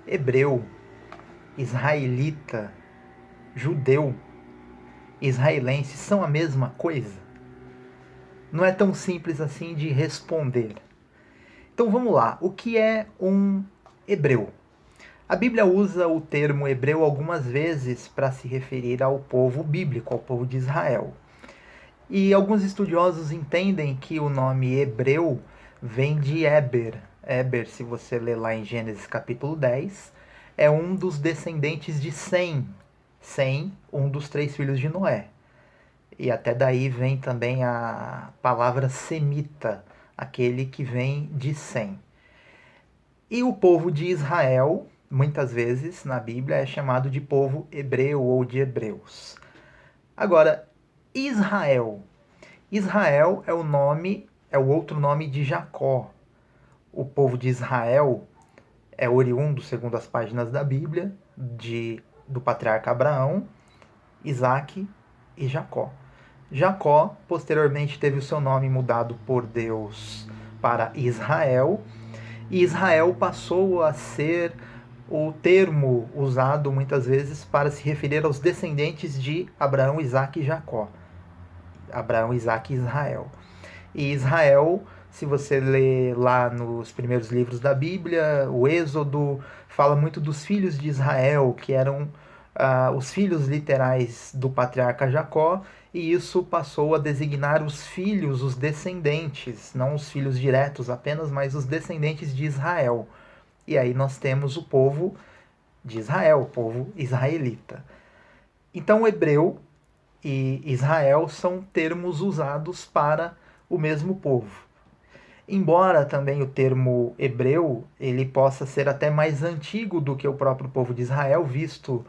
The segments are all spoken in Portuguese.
Hebreu, israelita, judeu, israelense são a mesma coisa? Não é tão simples assim de responder. Então vamos lá, o que é um hebreu? A Bíblia usa o termo hebreu algumas vezes para se referir ao povo bíblico, ao povo de Israel. E alguns estudiosos entendem que o nome hebreu vem de Éber. Éber, se você ler lá em Gênesis capítulo 10, é um dos descendentes de Sem. Sem, um dos 3 filhos de Noé. E até daí vem também a palavra semita, aquele que vem de Sem. E o povo de Israel, muitas vezes na Bíblia, é chamado de povo hebreu ou de hebreus. Agora, Israel. Israel é o nome, é o outro nome de Jacó. O povo de Israel é oriundo, segundo as páginas da Bíblia, do patriarca Abraão, Isaque e Jacó. Jacó, posteriormente, teve o seu nome mudado por Deus para Israel, e Israel passou a ser o termo usado muitas vezes para se referir aos descendentes de Abraão, Isaque e Jacó. Abraão, Isaque e Israel. E Israel, se você lê lá nos primeiros livros da Bíblia, o Êxodo fala muito dos filhos de Israel, que eram os filhos literais do patriarca Jacó, e isso passou a designar os filhos, os descendentes, não os filhos diretos apenas, mas os descendentes de Israel. E aí nós temos o povo de Israel, o povo israelita. Então, o hebreu e Israel são termos usados para o mesmo povo. Embora também o termo hebreu ele possa ser até mais antigo do que o próprio povo de Israel, visto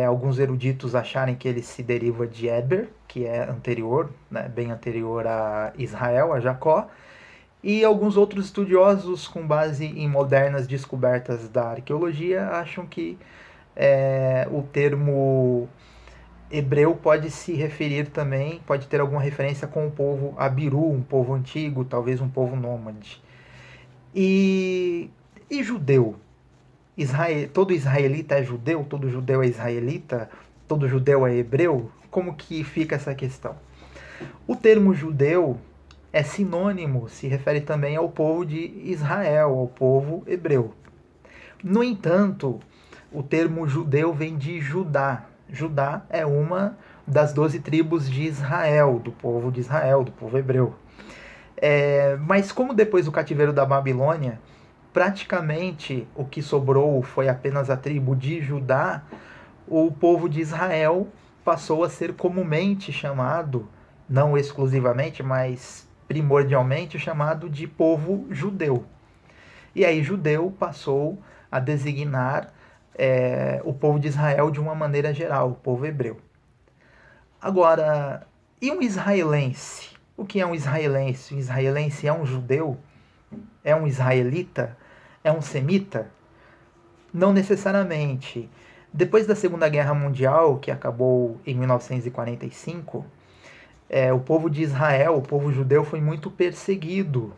alguns eruditos acharem que ele se deriva de Eber, que é anterior, né, bem anterior a Israel, a Jacó, e alguns outros estudiosos, com base em modernas descobertas da arqueologia, acham que o termo hebreu pode se referir também, pode ter alguma referência com o povo Abiru, um povo antigo, talvez um povo nômade. E judeu? Todo israelita é judeu? Todo judeu é israelita? Todo judeu é hebreu? Como que fica essa questão? O termo judeu é sinônimo, se refere também ao povo de Israel, ao povo hebreu. No entanto, o termo judeu vem de Judá. Judá é uma das 12 tribos de Israel, do povo de Israel, do povo hebreu. Mas como depois do cativeiro da Babilônia, praticamente o que sobrou foi apenas a tribo de Judá, o povo de Israel passou a ser comumente chamado, não exclusivamente, mas primordialmente chamado de povo judeu. E aí judeu passou a designar o povo de Israel de uma maneira geral, o povo hebreu. Agora, e um israelense? O que é um israelense? Um israelense é um judeu? É um israelita? É um semita? Não necessariamente. Depois da Segunda Guerra Mundial, que acabou em 1945, o povo de Israel, o povo judeu, foi muito perseguido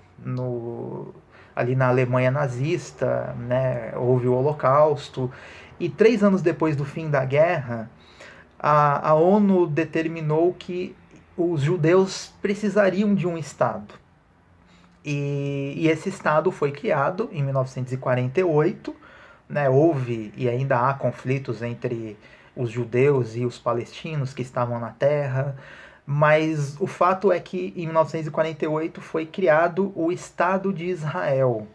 ali na Alemanha nazista, né? Houve o Holocausto. E 3 anos depois do fim da guerra, a ONU determinou que os judeus precisariam de um Estado. E esse Estado foi criado em 1948. Né? Houve e ainda há conflitos entre os judeus e os palestinos que estavam na terra, mas o fato é que em 1948 foi criado o Estado de Israel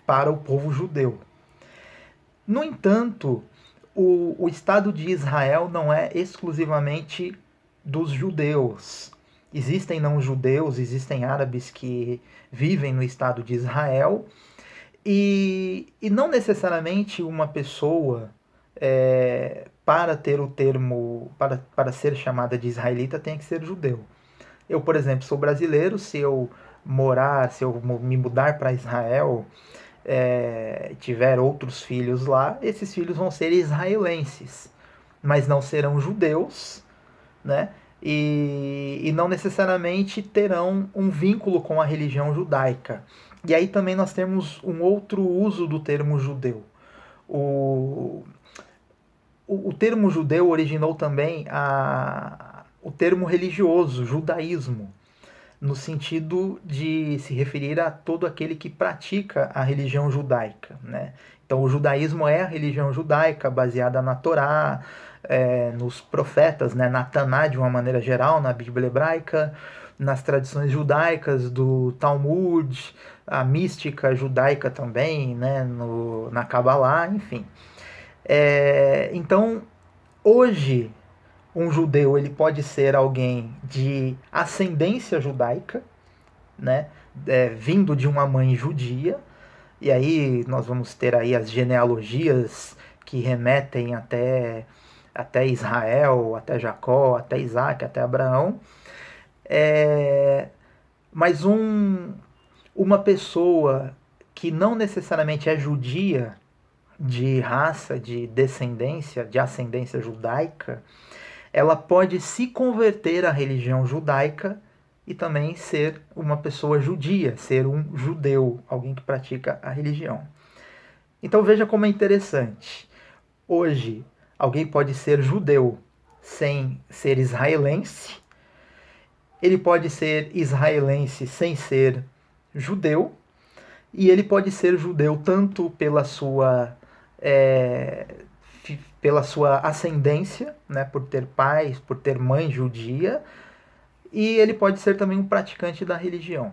para o povo judeu. No entanto, o Estado de Israel não é exclusivamente dos judeus. Existem não-judeus, existem árabes que vivem no Estado de Israel, e não necessariamente uma pessoa, para ter o termo, para ser chamada de israelita, tem que ser judeu. Eu, por exemplo, sou brasileiro, se eu me mudar para Israel, tiver outros filhos lá, esses filhos vão ser israelenses, mas não serão judeus, né? E não necessariamente terão um vínculo com a religião judaica. E aí também nós temos um outro uso do termo judeu. O termo judeu originou também o termo religioso, judaísmo, no sentido de se referir a todo aquele que pratica a religião judaica, né? Então, o judaísmo é a religião judaica baseada na Torá, nos profetas, né? Na Taná, de uma maneira geral, na Bíblia hebraica, nas tradições judaicas do Talmud, a mística judaica também, né? Na Kabbalah, enfim. Então, hoje, um judeu ele pode ser alguém de ascendência judaica, né? Vindo de uma mãe judia, e aí nós vamos ter aí as genealogias que remetem até Israel, até Jacó, até Isaac, até Abraão. Mas uma pessoa que não necessariamente é judia, de raça, de descendência, de ascendência judaica, ela pode se converter à religião judaica e também ser uma pessoa judia, ser um judeu, alguém que pratica a religião. Então veja como é interessante. Hoje, alguém pode ser judeu sem ser israelense, ele pode ser israelense sem ser judeu, e ele pode ser judeu tanto pela sua ascendência, né, por ter pais, por ter mãe judia, e ele pode ser também um praticante da religião,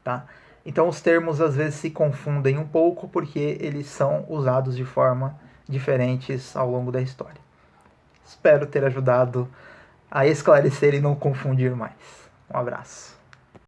tá? Então os termos às vezes se confundem um pouco porque eles são usados de forma diferentes ao longo da história. Espero ter ajudado a esclarecer e não confundir mais. Um abraço.